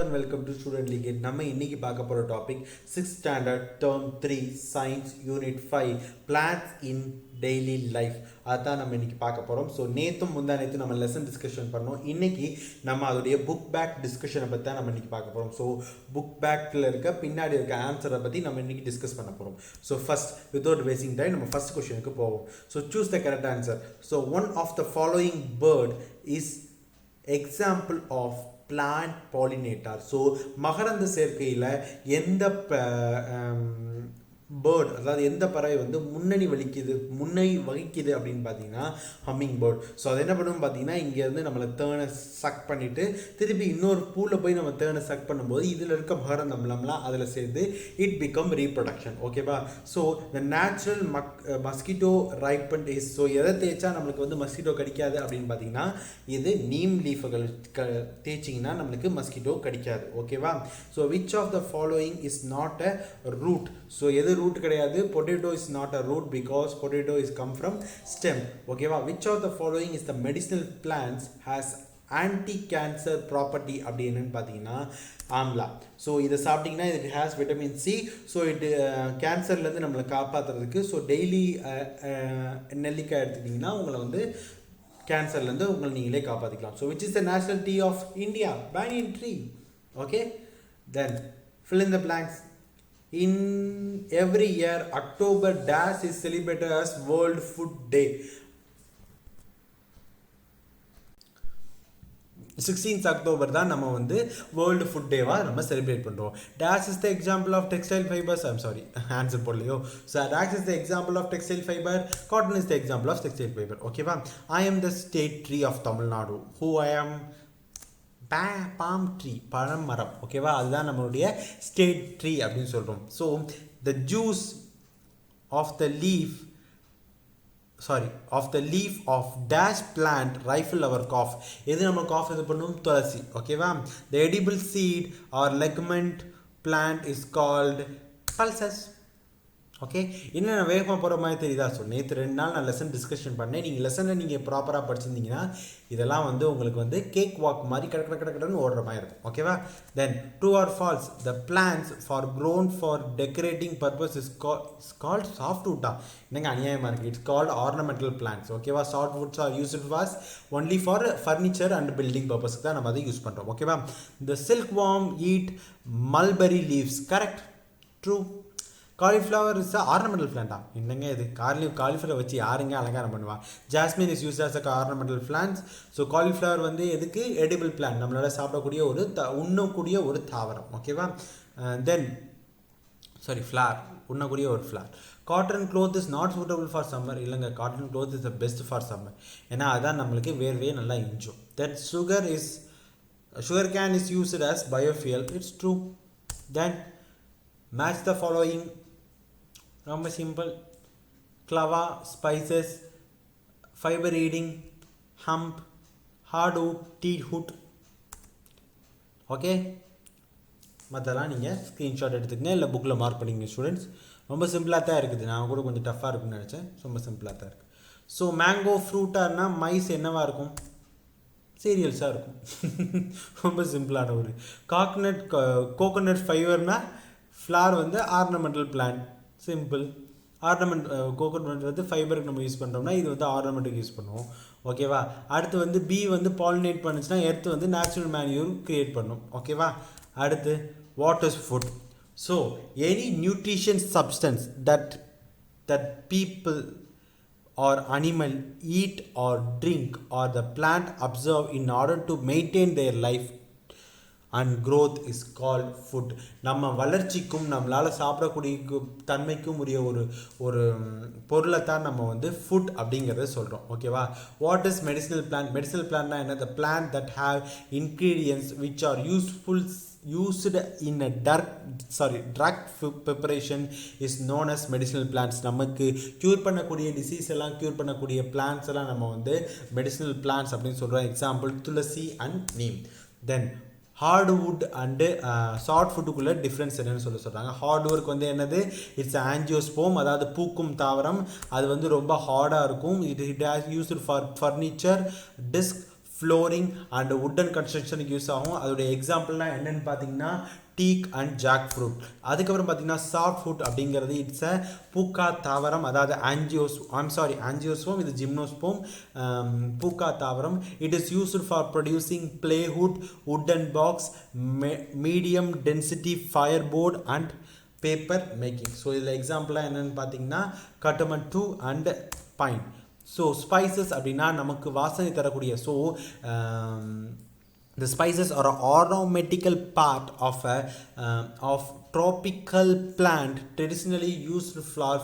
and welcome to Student League. நம்ம இன்னைக்கு பார்க்க போற topic 6th standard term 3 science unit 5 plants in daily life. அதான் நம்ம இன்னைக்கு பார்க்க போறோம். ஸோ நேத்து நம்ம லெசன் டிஸ்கஷன் பண்ணோம். இன்னைக்கு நம்ம அதோடைய புக் பேக் டிஸ்கஷனை பற்றி தான் நம்ம இன்னைக்கு பார்க்க போறோம். ஸோ புக் பேக்கில் இருக்க பின்னாடி இருக்க ஆன்சரை பற்றி நம்ம இன்னைக்கு டிஸ்கஸ் பண்ண போறோம். So first without wasting time நம்ம ஃபர்ஸ்ட் கொஸ்டினுக்கு போவோம். So choose the correct answer. So one of the following bird is example of plant pollinator. So மகரந்த சேர்க்கையில் எந்த பேர்ட், அதாவது எந்த பறவை வந்து முன்னணி வகிக்குது அப்படின்னு பார்த்தீங்கன்னா ஹம்மிங் பேர்ட். ஸோ அது என்ன பண்ணுவோம் பார்த்தீங்கன்னா, இங்கேருந்து நம்மளை தேனை சக் பண்ணிவிட்டு திருப்பி இன்னொரு பூவில் போய் நம்ம தேனை சக் பண்ணும்போது இதில் இருக்க மகரந்தம்லாம் அதில் சேர்ந்து இட் பிகம் ரீப்ரொடக்ஷன். ஓகேவா? So the natural mosquito ரைப்பண்ட் is. So எதை தேய்ச்சா நம்மளுக்கு வந்து மஸ்கிட்டோ கடிக்காது அப்படின்னு பார்த்தீங்கன்னா, இது நீம் லீஃபுகள் தேய்ச்சிங்கன்னா நம்மளுக்கு மஸ்கிட்டோ கடிக்காது. ஓகேவா? So which of the following is not a root. So எது ரூட் கிடையாது. Potato is not a root because potato is come from stem. ஓகேவா? Which of the following is the medicinal plants has anti cancer property அப்படி என்னன்னு பார்த்தீங்கன்னா amla. So இதை சாப்பிட்டிங்கன்னா இது has vitamin C. So இது கேன்சர்லேருந்து நம்மளை காப்பாற்றுறதுக்கு. ஸோ டெய்லி நெல்லிக்காய் எடுத்துக்கிட்டிங்கன்னா உங்களை வந்து கேன்சர்லேருந்து உங்களை நீங்களே காப்பாற்றிக்கலாம். So which is the national tree of India? Banyan tree. Okay, then fill in the blanks. In every year October dash is celebrated as World Food Day. 16th October தான் நம்ம வந்து வேர்ல்டு ஃபுட் டேவா நம்ம celebrate பண்ணுறோம். Dash is the example of textile fibers. I'm sorry, answer போடலையோ. So dash is the example of textile fiber. Cotton is the example of textile fiber. ஓகேவா? I am the state tree of Tamil Nadu. Who I am? Palm tree, பழமரம். ஓகேவா? அதுதான் நம்மளுடைய state tree அப்படின்னு சொல்கிறோம். So the juice of the leaf of dash plant rifle our cough. எது நம்ம cough இது பண்ணும்? துளசி. ஓகேவா? த edible seed are legume plant is called pulses. Okay, இன்னும் நான் வேகமாக போகிற மாதிரி தெரியுதா? ஸோ நேற்று 2 நாள் நான் லெசன் டிஸ்கஷன் பண்ணேன். நீங்கள் லெசனை நீங்கள் ப்ராப்பராக படிச்சிருந்தீங்கன்னா இதெல்லாம் வந்து உங்களுக்கு வந்து கேக் வாக் மாதிரி கடன்னு ஓடுற மாதிரி இருக்கும். ஓகேவா? Then true or false? The plants for grown for decorating purpose is called soft வுட்டா? என்னங்க அநியாயமாக இருக்குது. It's called ornamental plants. ஓகேவா? Soft woods are used for only for furniture and building பர்பஸ்க்கு தான் நம்ம அதை யூஸ் பண்ணுறோம். ஓகேவா? The silk worm eat mulberry leaves. Correct, true. Cauliflower is ornamental பிளான்டா? என்னங்க இது? காலிஃப்ளவர் வச்சு யாருங்க அலங்காரம் பண்ணுவா? Jasmine is use as a ornamental plans. So cauliflower வந்து எதுக்கு? எடிபிள் பிளான்ட், நம்மளால சாப்பிடக்கூடிய உண்ணக்கூடிய ஒரு தாவரம். ஓகேவா? தென் ஃப்ளார், உண்ணக்கூடிய ஒரு flour. Cotton cloth is not suitable for summer. இல்லைங்க, cotton cloth is the best for summer. ஏன்னா அதுதான் நம்மளுக்கு வேர்வையே நல்லா இஞ்சும். Then sugar can is used as biofuel. It's true. Then match the following. ரொம்ப simple. clava, spices, fiber eating, hump, hardwood, teakwood. Okay, மற்றெல்லாம் நீங்கள் ஸ்க்ரீன்ஷாட் எடுத்துக்கங்க, இல்லை புக்கில் மார்க் பண்ணிங்க ஸ்டூடெண்ட்ஸ். ரொம்ப சிம்பிளாக தான் இருக்குது. நான் கூட கொஞ்சம் டஃப்பாக இருக்குன்னு நினச்சேன். ரொம்ப சிம்பிளாக தான் இருக்குது. ஸோ மேங்கோ ஃப்ரூட்டானா மைஸ் என்னவாக இருக்கும்? சீரியல்ஸாக இருக்கும். ரொம்ப சிம்பிளான ஒரு கோகோனட் ஃபைபர்னா ஃப்ளார் வந்து ornamental plant. Simple. Ornament coconut வந்து ஃபைபருக்கு நம்ம யூஸ் பண்ணுறோம்னா இது வந்து ஆர்னமெண்ட்டுக்கு யூஸ் பண்ணுவோம். ஓகேவா? அடுத்து வந்து பி வந்து பாலினேட் பண்ணுச்சுன்னா எர்த் வந்து நேச்சுரல் மேன்யூர் கிரியேட் பண்ணும். ஓகேவா? அடுத்து what is food? So any nutrition substance that people or animal eat or drink or the plant absorb in order to maintain their life and growth is called food. நம்ம வளர்ச்சிக்கும் நம்மளால் சாப்பிடக்கூடிய தன்மைக்கும் உரிய ஒரு பொருளை தான் நம்ம வந்து ஃபுட் அப்படிங்கிறத சொல்கிறோம். ஓகேவா? What is medicinal plant? Medicinal பிளான்ட்னா என்ன? the plant that have ingredients which are used in a drug preparation is known as medicinal plants. நமக்கு க்யூர் பண்ணக்கூடிய டிசீஸ் எல்லாம் க்யூர் பண்ணக்கூடிய பிளான்ஸ் எல்லாம் நம்ம வந்து மெடிசினல் பிளான்ஸ் அப்படின்னு சொல்கிறோம். Example tulsi and neem. Then hardwood and சாஃப்ட்வுட்டுக்குள்ளே டிஃப்ரென்ஸ் என்னன்னு சொல்கிறாங்க. ஹார்ட்வுட் வந்து என்னது? இட்ஸ் ஆஞ்சியோஸ்போம், அதாவது பூக்கும் தாவரம். அது வந்து ரொம்ப ஹார்டாக இருக்கும். It has used for furniture, disk, flooring and wooden கன்ஸ்ட்ரக்ஷனுக்கு யூஸ் ஆகும். அதோடைய எக்ஸாம்பிள்லாம் என்னென்னு பார்த்தீங்கன்னா டீக் அண்ட் ஜாக் ஃப்ரூட். அதுக்கப்புறம் பார்த்தீங்கன்னா சாஃப்ட் ஃபுட் அப்படிங்கிறது இட்ஸ் அ பூக்கா தாவரம், அதாவது ஆஞ்சியோஸ்போம், இது ஜிம்னோஸ்போம். பூக்கா தாவரம். It is used for producing plywood, wooden box, medium density fire board and paper making. So இதில் எக்ஸாம்பிளாக என்னென்னு பார்த்தீங்கன்னா கட்டமன் டூ அண்ட் பைன். ஸோ ஸ்பைசஸ் அப்படின்னா நமக்கு வாசனை தரக்கூடிய, so the spices are an aromatical part of tropical plant traditionally used for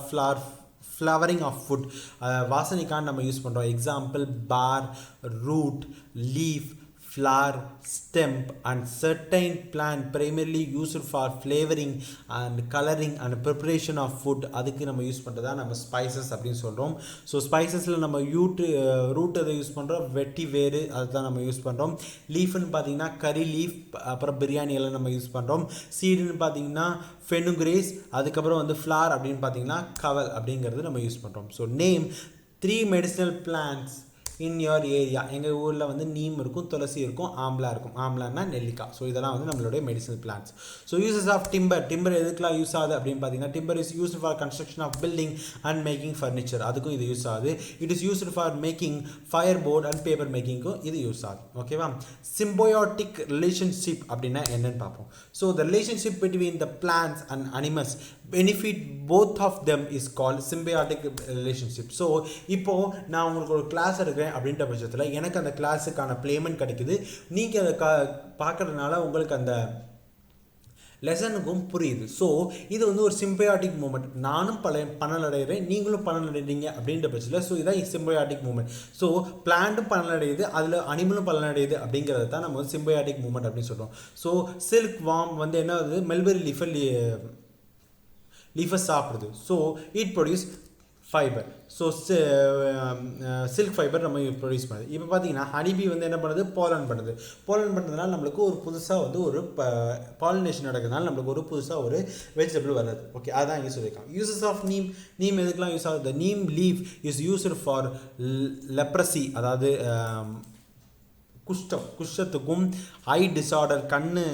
flowering of food. வாசனைக்கான நம்ம யூஸ் பண்ணுறோம். Example for, root, leaf, flower, stem and certain plant primarily used for flavoring and coloring and preparation of food. அதுக்கு நம்ம use பண்ணுறதா நம்ம spices அப்படின்னு சொல்கிறோம். So ஸ்பைசஸில் நம்ம ரூட் அதை யூஸ் பண்ணுறோம், வெட்டி வேறு அதுதான் நம்ம யூஸ் பண்ணுறோம். லீஃப்னு பார்த்தீங்கன்னா கறி லீஃப், அப்புறம் பிரியாணி எல்லாம் நம்ம யூஸ் பண்ணுறோம். சீடுன்னு பார்த்தீங்கன்னா ஃபெனுக்ரேஸ், அதுக்கப்புறம் வந்து ஃப்ளார் அப்படின்னு பார்த்தீங்கன்னா கவல் அப்படிங்கிறது நம்ம யூஸ் பண்ணுறோம். So name 3 medicinal plants in your area. எங்கள் ஊரில் வந்து நீம் இருக்கும், துளசி இருக்கும், ஆம்லா இருக்கும். ஆம்லான்னா நெல்லிக்காய். ஸோ இதெல்லாம் வந்து நம்மளுடைய medicinal plants. So uses of timber எதுக்கெலாம் யூஸ் ஆகுது அப்படின்னு பார்த்தீங்கன்னா timber is used for construction of building and making furniture. அதுக்கும் இது யூஸ் ஆகுது. It is used for making fire board and paper மேக்கிங்க்கும் இது யூஸ் ஆகுது. ஓகேவா? சிம்போயாட்டிக் ரிலேஷன்ஷிப் அப்படின்னா என்னன்னு பார்ப்போம். So the relationship between the plants and animals benefit both of them is called symbiotic relationship. So இப்போது நான் உங்களுக்கு ஒரு கிளாஸ் எடுக்கிறேன் அப்படின்ற பட்சத்தில் எனக்கு அந்த கிளாஸுக்கான பேமெண்ட் கிடைக்குது. நீங்கள் அதை பார்க்குறதுனால உங்களுக்கு அந்த லெசனுக்கும் புரியுது. ஸோ இது வந்து ஒரு சிம்பியாட்டிக் மூமெண்ட். நானும் பலனடைகிறேன், நீங்களும் பலனடைறீங்க அப்படின்ற பட்சத்தில் ஸோ இதான் சிம்பியாட்டிக் மூமெண்ட். ஸோ பிளான்ட்டும் பலனடையுது, அதில் அனிமலும் பலனடையுது அப்படிங்கிறது தான் நம்ம வந்து சிம்பியாட்டிக் மூமெண்ட் அப்படின்னு சொல்கிறோம். ஸோ சில்க் வார்ம் வந்து என்ன ஆகுது, மெல்பெரி லீஃபை சாப்பிடுது. So it produce fibre. So silk fibre நம்ம ப்ரொடியூஸ் பண்ணுது. இப்போ பார்த்தீங்கன்னா ஹனிபி வந்து என்ன பண்ணுது, போலன் பண்ணுறதுனால நம்மளுக்கு ஒரு புதுசாக வந்து ஒரு பாலினேஷன் நடக்கிறதுனால நம்மளுக்கு ஒரு புதுசாக ஒரு வெஜிடபிள் வருது. ஓகே, அதான் இங்கே சொல்லியிருக்காங்க. யூசஸ் ஆஃப் நீம் எதுக்கெலாம் யூஸ் ஆகுது? Neem leaf is used for leprosy, அதாவது குஷ்டத்துக்கும், ஐ டிஸார்டர் கண்ணு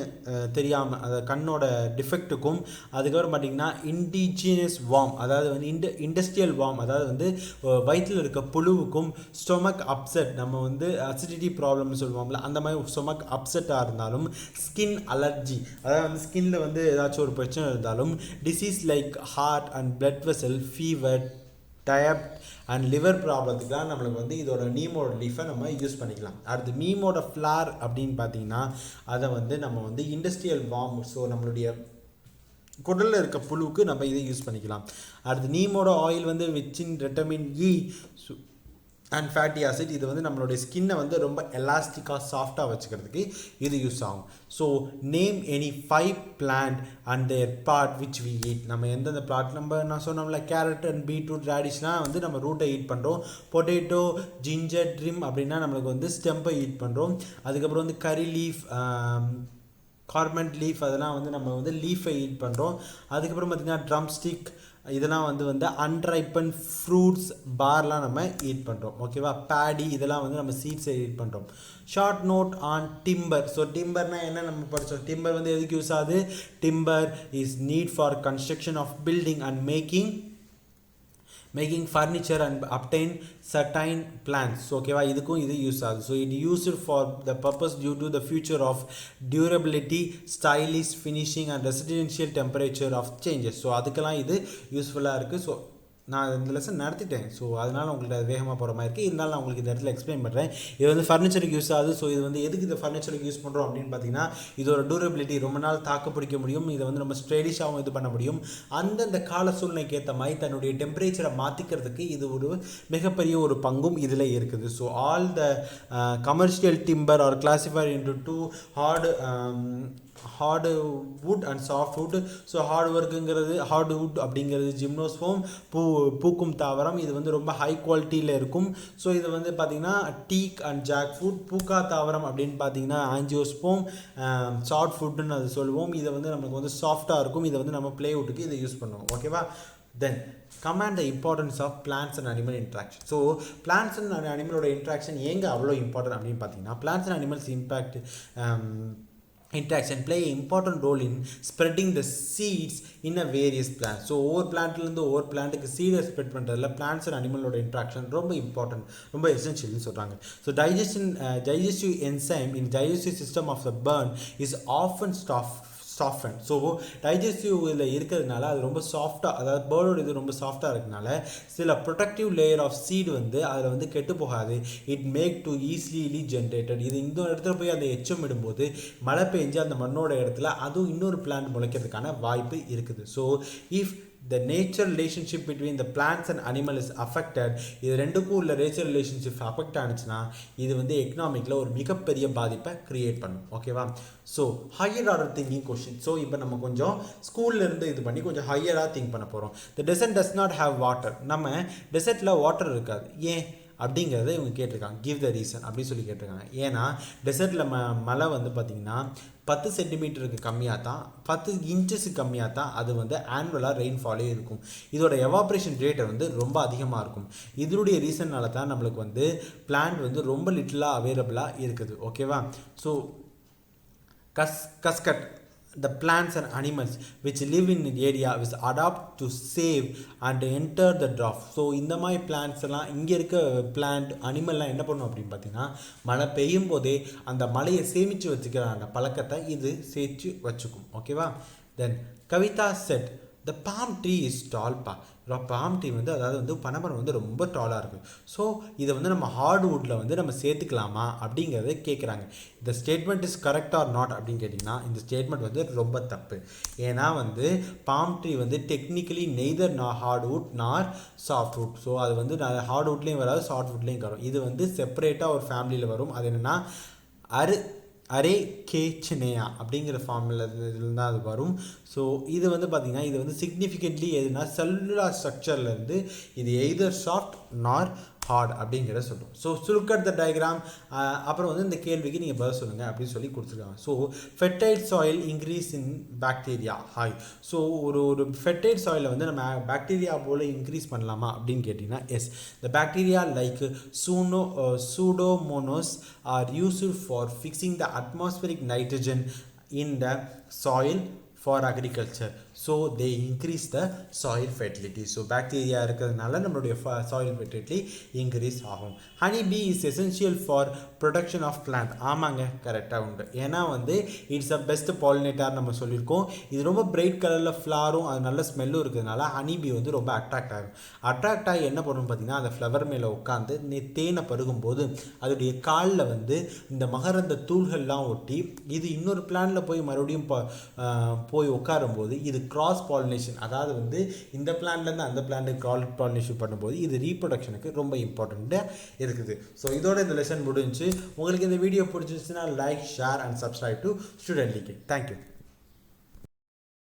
தெரியாமல் அதாவது கண்ணோட டிஃபெக்ட்டுக்கும், அதுக்கப்புறம் பார்த்திங்கன்னா இண்டிஜினியஸ் வார்ம், அதாவது வந்து இண்டஸ்ட்ரியல் வார்ம், அதாவது வந்து வயிற்றில் இருக்க புழுவுக்கும், ஸ்டொமக் அப்செட், நம்ம வந்து அசிடிட்டி ப்ராப்ளம்னு சொல்லுவோம்ல அந்த மாதிரி ஸ்டொமக் அப்செட்டாக இருந்தாலும், ஸ்கின் அலர்ஜி, அதாவது வந்து ஸ்கின்னில் வந்து ஏதாச்சும் ஒரு பிரச்சனை இருந்தாலும், disease like heart and blood vessel, fever, டயப் அண்ட் லிவர் ப்ராப்ளத்துக்குலாம் நம்மளுக்கு வந்து இதோட நீமோட லீஃபை நம்ம யூஸ் பண்ணிக்கலாம். அடுத்து நீமோட ஃப்ளார் அப்படின்னு பார்த்தீங்கன்னா அதை வந்து நம்ம வந்து இண்டஸ்ட்ரியல் வார்ம், ஸோ நம்மளுடைய குடலில் இருக்க புழுவுக்கு நம்ம இதை யூஸ் பண்ணிக்கலாம். அடுத்து நீமோட ஆயில் வந்து which in vitamin E and fatty acid, இது வந்து நம்மளுடைய ஸ்கின்னை வந்து ரொம்ப எலாஸ்டிக்காக சாஃப்டாக வச்சுக்கிறதுக்கு இது யூஸ் ஆகும். So name any 5 plant and their part which we eat. நம்ம எந்தெந்த பிளாட் நான் சொன்னோம்ல, கேரட் அண்ட் பீட்ரூட், ரேடிஷ்லாம் வந்து நம்ம ரூட்டை ஈட் பண்ணுறோம். பொட்டேட்டோ, ஜிஞ்சர், ட்ரிம் அப்படின்னா நம்மளுக்கு வந்து ஸ்டெம்பை ஈட் பண்ணுறோம். அதுக்கப்புறம் வந்து கறி லீஃப், கார்மெண்ட் லீஃப், அதெல்லாம் வந்து நம்ம வந்து லீஃபை ஈட் பண்ணுறோம். அதுக்கப்புறம் பார்த்திங்கன்னா ட்ரம் ஸ்டிக், இதெல்லாம் வந்து அன்ரைப்பன் ஃப்ரூட்ஸ் பார்லாம் நம்ம ஈட் பண்ணுறோம். ஓகேவா? பேடி, இதெல்லாம் வந்து நம்ம சீட்ஸை ஈட் பண்ணுறோம். Short note on timber. So டிம்பர்னால் என்ன நம்ம படித்தோம்? டிம்பர் வந்து எதுக்கு யூஸ் ஆகுது? Timber is need for construction of building and making furniture and obtain certain plants. So ஓகேவா, இதுக்கும் இது யூஸ் ஆகுது. So it used for the purpose due to the future of durability, stylish finishing and residential temperature of changes. So அதுக்கெல்லாம் இது யூஸ்ஃபுல்லாக இருக்குது. So நான் இந்த லெசன் நடத்திட்டேன். ஸோ அதனால் உங்களுக்கு அது வேகமாக போகிற மாதிரி இருக்குது. இருந்தாலும் நான் உங்களுக்கு இந்த இடத்துல எக்ஸ்பிளைன் பண்ணுறேன். இது வந்து ஃபர்னிச்சருக்கு யூஸ் ஆகுது. ஸோ இது வந்து எதுக்கு இந்த ஃபர்னிச்சருக்கு யூஸ் பண்ணுறோம் அப்படின்னு பார்த்தீங்கன்னா இதோட டூரபிலிட்டி, ரொம்ப நாள் தாக்கு பிடிக்க முடியும். இதை வந்து நம்ம ஸ்டைலிஷாகவும் இது பண்ண முடியும். அந்தந்த கால சூழ்நிலைக்கு ஏற்ற மாதிரி தன்னுடைய டெம்பரேச்சரை மாற்றிக்கிறதுக்கு இது ஒரு மிகப்பெரிய ஒரு பங்கும் இதில் இருக்குது. So all the commercial timber R classified into 2 hard would and soft would. So hard would அப்படிங்கிறது ஜிம்னோஸ்போம், பூக்கும் தாவரம். இது வந்து ரொம்ப ஹை குவாலிட்டியில் இருக்கும். ஸோ இது வந்து பார்த்திங்கன்னா டீக் அண்ட் ஜாக் ஃபுட். பூக்கா தாவரம் அப்படின்னு பார்த்தீங்கன்னா ஆஞ்சியோஸ்போம், சாஃப்ட் ஃபுட்டுன்னு அது சொல்லுவோம். இதை வந்து நமக்கு வந்து சாஃப்டாக இருக்கும். இதை வந்து நம்ம ப்ளேவுட்டுக்கு இதை யூஸ் பண்ணுவோம். ஓகேவா? Then come and the importance of plants and animal interaction. So plants and animal interaction ஏங்க அவ்வளோ இம்பார்ட்டன்ட் அப்படின்னு பார்த்தீங்கன்னா plants and animals impact interaction play an important role in spreading the seeds in a various plants. So ஒவ்வொரு பிளான்ட்லேருந்து ஒவ்வொரு பிளான்ட்டுக்கு சீடை spread பண்ணுறதுல plants and அனிமலோட interaction ரொம்ப important, ரொம்ப எசென்ஷியல்னு சொல்கிறாங்க. So digestive enzyme in digestive system of the burn is often soften. So டைஜஸ்டிவ்ல இருக்கிறதுனால அது ரொம்ப சாஃப்டாக, அதாவது பேர்டோட இது ரொம்ப சாஃப்டாக இருக்கிறதுனால சில ப்ரொடக்டிவ் லேயர் ஆஃப் சீடு வந்து அதில் வந்து கெட்டு போகாது. It make to easily generated. இது இந்த இடத்துல போய் அந்த எச்சம் இடும்போது மழை பெஞ்சு அந்த மண்ணோட இடத்துல அதுவும் இன்னொரு பிளான்ட் முளைக்கிறதுக்கான வாய்ப்பு இருக்குது. So if the nature relationship between the plants and animal is affected, இது ரெண்டுக்கும் உள்ள நேச்சர் ரிலேஷன்ஷிப் அஃபெக்ட் ஆனிச்சுன்னா இது வந்து எக்கனாமிக்கில் ஒரு மிகப்பெரிய பாதிப்பை கிரியேட் பண்ணும். ஓகேவா? So higher order thinking question. So இப்போ நம்ம கொஞ்சம் ஸ்கூல்லேருந்து இது பண்ணி கொஞ்சம் ஹையராக திங்க் பண்ண போகிறோம். த dessert does not have water. நம்ம டெசர்ட்டில் வாட்டர் இருக்காது, ஏன் அப்படிங்கிறத இவங்க கேட்டிருக்காங்க. கிவ் த ரீசன் அப்படின்னு சொல்லி கேட்டிருக்காங்க. ஏன்னா டெசர்ட்டில் மழை வந்து பார்த்திங்கன்னா 10 சென்டிமீட்டருக்கு கம்மியாக தான், 10 இன்ச்சஸுக்கு கம்மியாக தான் அது வந்து ஆனுவலாக ரெயின்ஃபாலே இருக்கும். இதோட எவாப்ரேஷன் ரேட்டை வந்து ரொம்ப அதிகமாக இருக்கும். இதனுடைய ரீசன்னால தான் நம்மளுக்கு வந்து பிளான்ட் வந்து ரொம்ப லிட்டிலாக அவைலபிளாக இருக்குது. ஓகேவா? So cuscuta the plants and animals which live in the area will adapt to save and enter the drought. So இந்த மாதிரி பிளான்ட்ஸ் எல்லாம் இங்கே இருக்க பிளான்ட் அனிமல்லாம் என்ன பண்ணும் அப்படின்னு பார்த்தீங்கன்னா மழை பெய்யும் போதே அந்த மழையை சேமித்து வச்சுக்கிற அந்த பழக்கத்தை இது சேர்த்து வச்சுக்கும். ஓகேவா? Then Kavitha said the palm tree is டால்பா. பாம் ட்ரீ வந்து அதாவது வந்து பனைமரம் வந்து ரொம்ப டாலாக இருக்குது. ஸோ இதை வந்து நம்ம ஹார்ட்வுட்டில் வந்து நம்ம சேர்த்துக்கலாமா அப்படிங்கிறத கேட்குறாங்க. இந்த statement is correct R not அப்படின்னு கேட்டிங்கன்னா இந்த ஸ்டேட்மெண்ட் வந்து ரொம்ப தப்பு. ஏன்னா வந்து பாம் ட்ரீ வந்து டெக்னிக்கலி நெய்தர் ஹார்ட்வுட் நார் சாஃப்ட்வுட். ஸோ அது வந்து ஹார்ட்வுட்லேயும் வராது, சாஃப்ட்வுட்லேயும் வரும். இது வந்து செப்பரேட்டாக ஒரு ஃபேமிலியில் வரும். அது என்னென்னா அரேகேச்சினேயா அப்படிங்கிற ஃபார்மில் தான் அது வரும். ஸோ இது வந்து பார்த்திங்கன்னா இது வந்து சிக்னிஃபிகண்ட்லி எதுனா செல்லுலார் ஸ்ட்ரக்சர்லேருந்து இது எய்தர் சாஃப்ட் நார் ஹார்ட் அப்படிங்கிறத சொல்லும். So look at the diagram. அப்புறம் வந்து இந்த கேள்விக்கு நீங்கள் பதில் சொல்லுங்கள் அப்படின்னு சொல்லி கொடுத்துருக்காங்க. So fertile soil increase in bacteria high. So ஒரு ஃபெர்டைல் சாயிலை வந்து நம்ம பாக்டீரியா போல் இன்க்ரீஸ் பண்ணலாமா அப்படின்னு கேட்டிங்கன்னா yes. The bacteria like pseudomonas are used for fixing the atmospheric nitrogen in the soil for agriculture. So they increase the soil fertility. So bacteria இருக்கிறதுனால நம்மளுடைய soil fertility increase ஆகும். Honey bee is essential for production of plant. ஆமாங்க, கரெக்டாக உண்டு. ஏன்னா வந்து it's a best pollinator நம்ம சொல்லியிருக்கோம். இது ரொம்ப பிரைட் கலரில் ஃப்ளாரும் அது நல்ல ஸ்மெல்லும் இருக்கிறதுனால ஹனி பீ வந்து ரொம்ப அட்ராக்ட் ஆகும். அட்ராக்ட் ஆகி என்ன பண்ணணும் பார்த்தீங்கன்னா அந்த ஃப்ளவர் மேலே உட்காந்து தேனை பருகும்போது அதோடைய காலில் வந்து இந்த மகரந்த தூள்கள்லாம் ஒட்டி இது இன்னொரு பிளான்ட்டில் போய் மறுபடியும் போய் உட்காரும்போது இது கிராஸ் பாலினேஷன், அதாவது வந்து இந்த பிளான்ட்லேருந்து அந்த பிளான்ட்டுக்கு கிராஸ் பாலினேஷன் பண்ணும்போது இது ரீப்ரொடக்ஷனுக்கு ரொம்ப இம்பார்ட்டண்ட்டாக இருக்குது. ஸோ இதோட இந்த லெசன் முடிஞ்சு. உங்களுக்கு இந்த வீடியோ பிடிச்சிருச்சுன்னா like, share and subscribe to student league. Thank you.